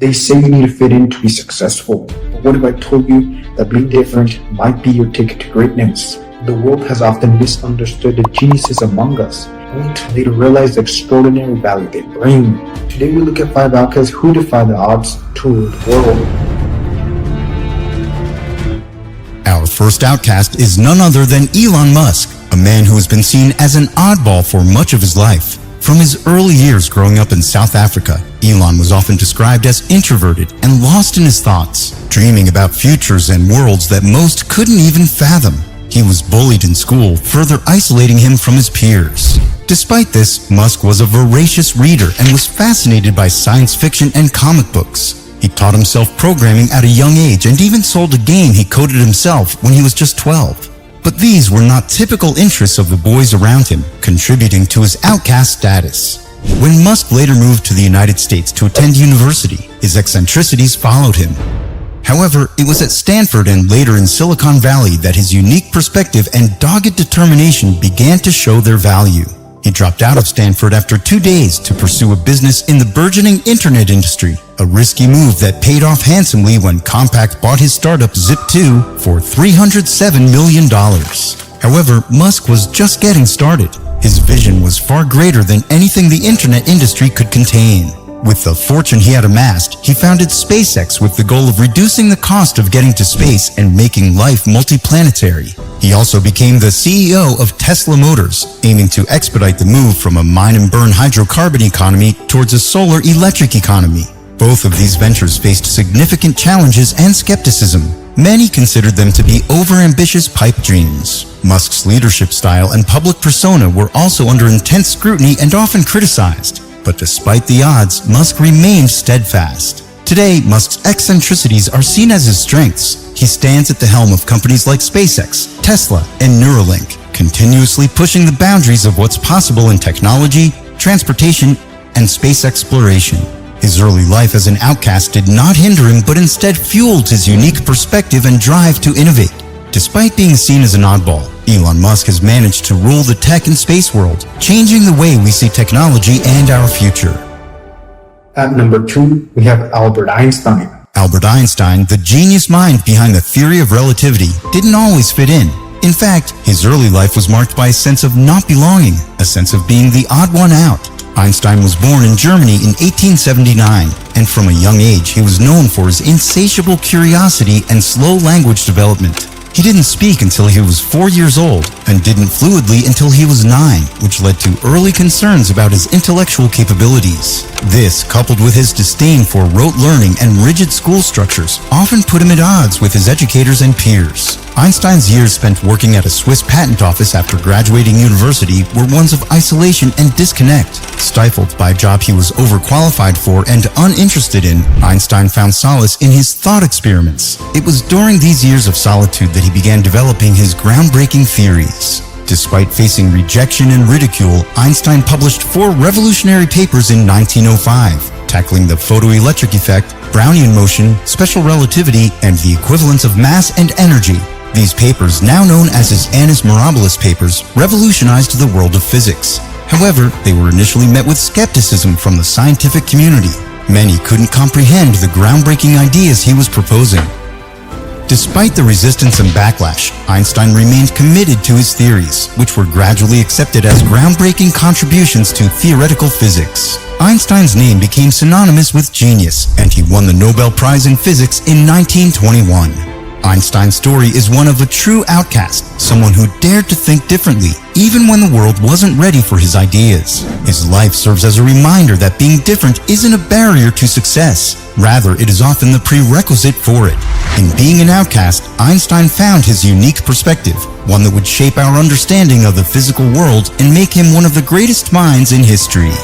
They say you need to fit in to be successful. But what if I told you that being different might be your ticket to greatness? The world has often misunderstood the geniuses among us, only to later realize the extraordinary value they bring. Today we look at 5 outcasts who defy the odds to rule the world. Our first outcast is none other than Elon Musk, a man who has been seen as an oddball for much of his life. From his early years growing up in South Africa, Elon was often described as introverted and lost in his thoughts, dreaming about futures and worlds that most couldn't even fathom. He was bullied in school, further isolating him from his peers. Despite this, Musk was a voracious reader and was fascinated by science fiction and comic books. He taught himself programming at a young age and even sold a game he coded himself when he was just 12. But these were not typical interests of the boys around him, contributing to his outcast status. When Musk later moved to the United States to attend university, his eccentricities followed him. However, it was at Stanford and later in Silicon Valley that his unique perspective and dogged determination began to show their value. He dropped out of Stanford after 2 days to pursue a business in the burgeoning internet industry, a risky move that paid off handsomely when Compaq bought his startup Zip2 for $307 million. However, Musk was just getting started. His vision was far greater than anything the internet industry could contain. With the fortune he had amassed, he founded SpaceX with the goal of reducing the cost of getting to space and making life multiplanetary. He also became the CEO of Tesla Motors, aiming to expedite the move from a mine-and-burn hydrocarbon economy towards a solar electric economy. Both of these ventures faced significant challenges and skepticism. Many considered them to be overambitious pipe dreams. Musk's leadership style and public persona were also under intense scrutiny and often criticized. But despite the odds, Musk remained steadfast. Today, Musk's eccentricities are seen as his strengths. He stands at the helm of companies like SpaceX, Tesla, and Neuralink, continuously pushing the boundaries of what's possible in technology, transportation, and space exploration. His early life as an outcast did not hinder him, but instead fueled his unique perspective and drive to innovate. Despite being seen as an oddball, Elon Musk has managed to rule the tech and space world, changing the way we see technology and our future. At number 2, we have Albert Einstein. Albert Einstein, the genius mind behind the theory of relativity, didn't always fit in. In fact, his early life was marked by a sense of not belonging, a sense of being the odd one out. Einstein was born in Germany in 1879, and from a young age he was known for his insatiable curiosity and slow language development. He didn't speak until he was 4 years old and didn't fluidly until he was 9, which led to early concerns about his intellectual capabilities. This, coupled with his disdain for rote learning and rigid school structures, often put him at odds with his educators and peers. Einstein's years spent working at a Swiss patent office after graduating university were ones of isolation and disconnect. Stifled by a job he was overqualified for and uninterested in, Einstein found solace in his thought experiments. It was during these years of solitude that he began developing his groundbreaking theories. Despite facing rejection and ridicule, Einstein published 4 revolutionary papers in 1905, tackling the photoelectric effect, Brownian motion, special relativity, and the equivalence of mass and energy. These papers, now known as his Annus Mirabilis papers, revolutionized the world of physics. However, they were initially met with skepticism from the scientific community. Many couldn't comprehend the groundbreaking ideas he was proposing. Despite the resistance and backlash, Einstein remained committed to his theories, which were gradually accepted as groundbreaking contributions to theoretical physics. Einstein's name became synonymous with genius, and he won the Nobel Prize in Physics in 1921. Einstein's story is one of a true outcast, someone who dared to think differently, even when the world wasn't ready for his ideas. His life serves as a reminder that being different isn't a barrier to success. Rather, it is often the prerequisite for it. In being an outcast, Einstein found his unique perspective, one that would shape our understanding of the physical world and make him one of the greatest minds in history.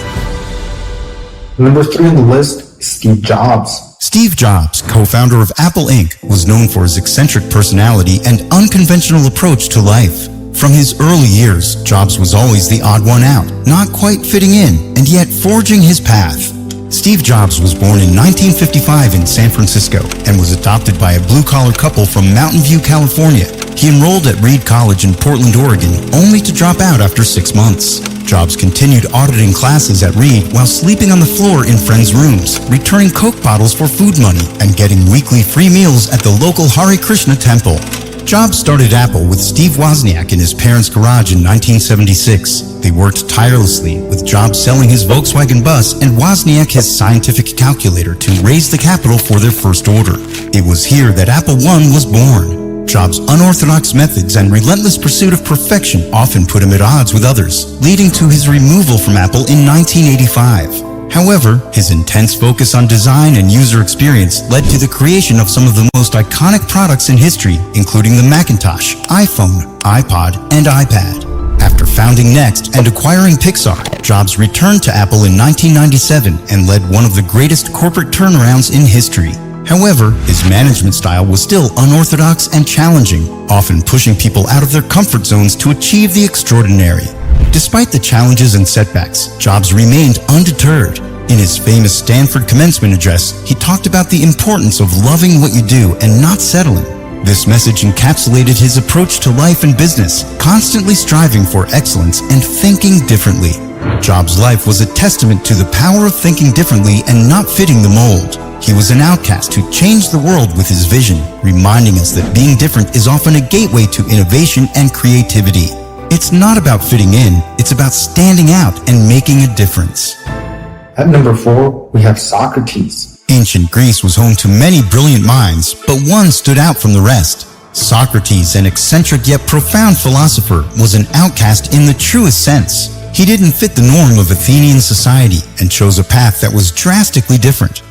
Number 3 on the list is Steve Jobs. Steve Jobs, co-founder of Apple Inc., was known for his eccentric personality and unconventional approach to life. From his early years, Jobs was always the odd one out, not quite fitting in, and yet forging his path. Steve Jobs was born in 1955 in San Francisco and was adopted by a blue-collar couple from Mountain View, California. He enrolled at Reed College in Portland, Oregon, only to drop out after 6 months. Jobs continued auditing classes at Reed while sleeping on the floor in friends' rooms, returning Coke bottles for food money, and getting weekly free meals at the local Hare Krishna temple. Jobs started Apple with Steve Wozniak in his parents' garage in 1976. They worked tirelessly, with Jobs selling his Volkswagen bus and Wozniak his scientific calculator to raise the capital for their first order. It was here that Apple I was born. Jobs' unorthodox methods and relentless pursuit of perfection often put him at odds with others, leading to his removal from Apple in 1985. However, his intense focus on design and user experience led to the creation of some of the most iconic products in history, including the Macintosh, iPhone, iPod, and iPad. After founding Next and acquiring Pixar, Jobs returned to Apple in 1997 and led one of the greatest corporate turnarounds in history. However, his management style was still unorthodox and challenging, often pushing people out of their comfort zones to achieve the extraordinary. Despite the challenges and setbacks, Jobs remained undeterred. In his famous Stanford commencement address, he talked about the importance of loving what you do and not settling. This message encapsulated his approach to life and business, constantly striving for excellence and thinking differently. Jobs' life was a testament to the power of thinking differently and not fitting the mold. He was an outcast who changed the world with his vision, reminding us that being different is often a gateway to innovation and creativity. It's not about fitting in, it's about standing out and making a difference. At number 4, we have Socrates. Ancient Greece was home to many brilliant minds, but one stood out from the rest. Socrates, an eccentric yet profound philosopher, was an outcast in the truest sense. He didn't fit the norm of Athenian society and chose a path that was drastically different.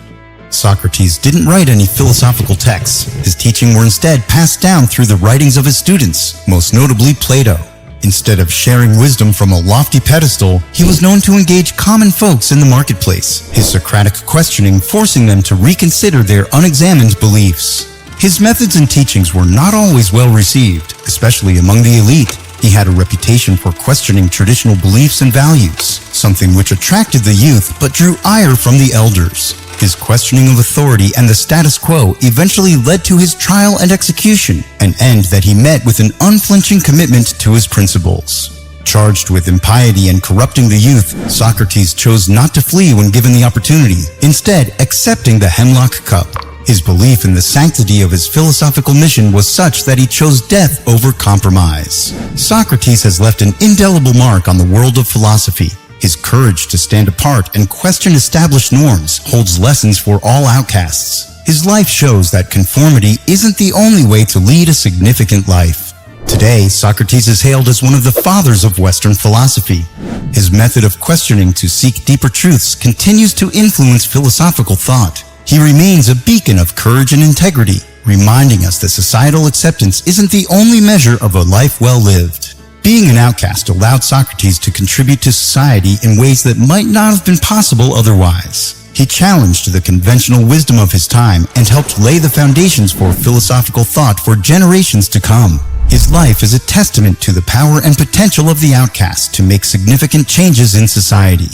Socrates didn't write any philosophical texts. His teachings were instead passed down through the writings of his students, most notably Plato. Instead of sharing wisdom from a lofty pedestal, he was known to engage common folks in the marketplace, his Socratic questioning forcing them to reconsider their unexamined beliefs. His methods and teachings were not always well received, especially among the elite. He had a reputation for questioning traditional beliefs and values, something which attracted the youth but drew ire from the elders. His questioning of authority and the status quo eventually led to his trial and execution, an end that he met with an unflinching commitment to his principles. Charged with impiety and corrupting the youth, Socrates chose not to flee when given the opportunity, instead accepting the hemlock cup. His belief in the sanctity of his philosophical mission was such that he chose death over compromise. Socrates has left an indelible mark on the world of philosophy. His courage to stand apart and question established norms holds lessons for all outcasts. His life shows that conformity isn't the only way to lead a significant life. Today, Socrates is hailed as one of the fathers of Western philosophy. His method of questioning to seek deeper truths continues to influence philosophical thought. He remains a beacon of courage and integrity, reminding us that societal acceptance isn't the only measure of a life well lived. Being an outcast allowed Socrates to contribute to society in ways that might not have been possible otherwise. He challenged the conventional wisdom of his time and helped lay the foundations for philosophical thought for generations to come. His life is a testament to the power and potential of the outcast to make significant changes in society.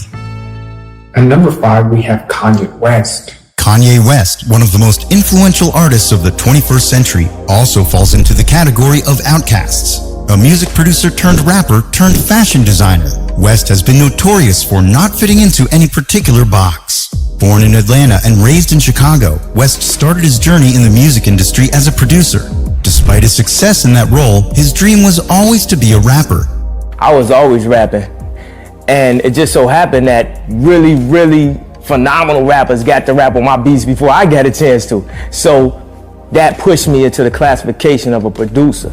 At number 5, we have Kanye West. Kanye West, one of the most influential artists of the 21st century, also falls into the category of outcasts. A music producer turned rapper turned fashion designer, West has been notorious for not fitting into any particular box. Born in Atlanta and raised in Chicago, West started his journey in the music industry as a producer. Despite his success in that role, his dream was always to be a rapper. I was always rapping, and it just so happened that really phenomenal rappers got to rap on my beats before I got a chance to. So that pushed me into the classification of a producer.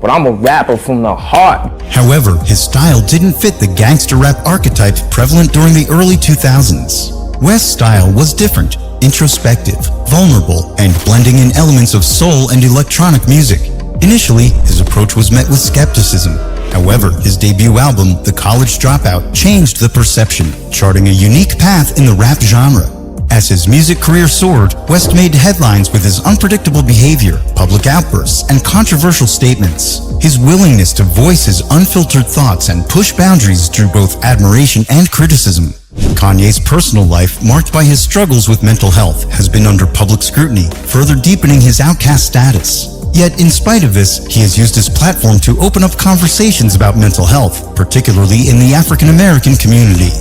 But I'm a rapper from the heart. However, his style didn't fit the gangster rap archetype prevalent during the early 2000s. West's style was different, introspective, vulnerable, and blending in elements of soul and electronic music. Initially, his approach was met with skepticism. However, his debut album, The College Dropout, changed the perception, charting a unique path in the rap genre. As his music career soared, West made headlines with his unpredictable behavior, public outbursts, and controversial statements. His willingness to voice his unfiltered thoughts and push boundaries drew both admiration and criticism. Kanye's personal life, marked by his struggles with mental health, has been under public scrutiny, further deepening his outcast status. Yet, in spite of this, he has used his platform to open up conversations about mental health, particularly in the African American community.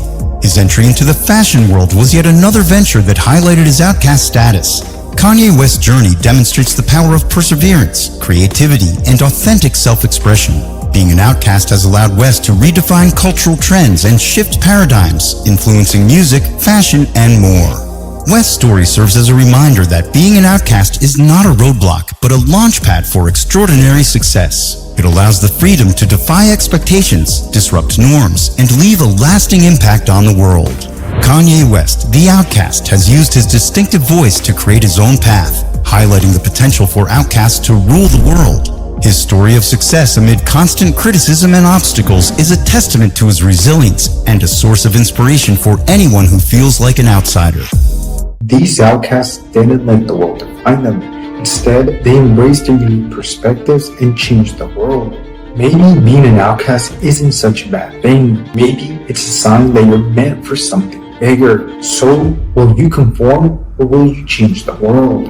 His entry into the fashion world was yet another venture that highlighted his outcast status. Kanye West's journey demonstrates the power of perseverance, creativity, and authentic self-expression. Being an outcast has allowed West to redefine cultural trends and shift paradigms, influencing music, fashion, and more. West's story serves as a reminder that being an outcast is not a roadblock, but a launchpad for extraordinary success. It allows the freedom to defy expectations, disrupt norms, and leave a lasting impact on the world. Kanye West, the Outcast, has used his distinctive voice to create his own path, highlighting the potential for outcasts to rule the world. His story of success amid constant criticism and obstacles is a testament to his resilience and a source of inspiration for anyone who feels like an outsider. These outcasts didn't let the world define them. Instead, they embraced their unique perspectives and changed the world. Maybe being an outcast isn't such a bad thing. Maybe it's a sign that you're meant for something bigger. So, will you conform or will you change the world?